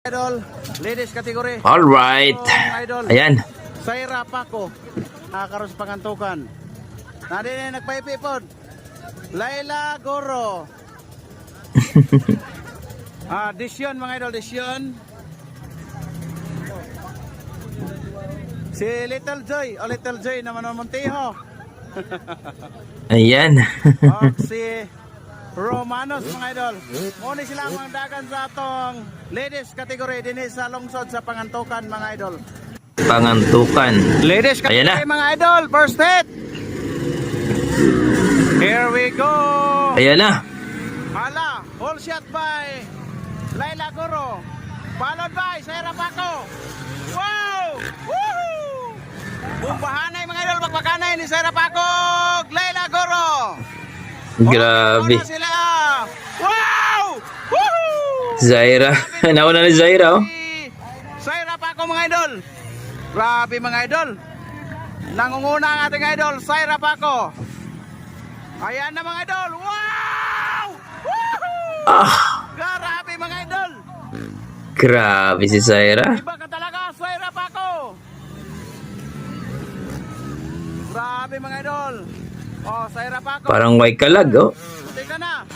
Idol, ladies category. Alright. Idol. Ayan. Saira Paco. Karon sa pangantukan. Nadi na nagpaipipod. Laila Goro. Disyon mga idol, disyon. Si Little Joy, Little Joy na Manon Montijo. Ayan. Si Romanos mga idol. Muna sila ang dagan sa atong ladies category din sa lungsod sa pangantukan mga idol. Pangantukan. Ladies category Ayan na. mga idol, first hit. Here we go. Ayan na. Hala, all shot by Laila Goro. Followed by Saira Paco. Wow! Woohoo! Bumbahanay mga idol, magpakanay ni Saira Paco, Laila Goro. Grabe. Una sila. Wow! Woohoo! Zaira. Nauna ni Zaira, oh. Saira Paco mga idol. Grabe mga idol. Nangunguna ang ating idol, Saira Paco. Ayan na mga idol. Wow! Woohoo! Grabe mga idol. Grabe si Zaira. Iba ka talaga, Saira Paco. Grabe mga idol. Oh, Saira Paco. Parang white kalag, oh. Buti ka na.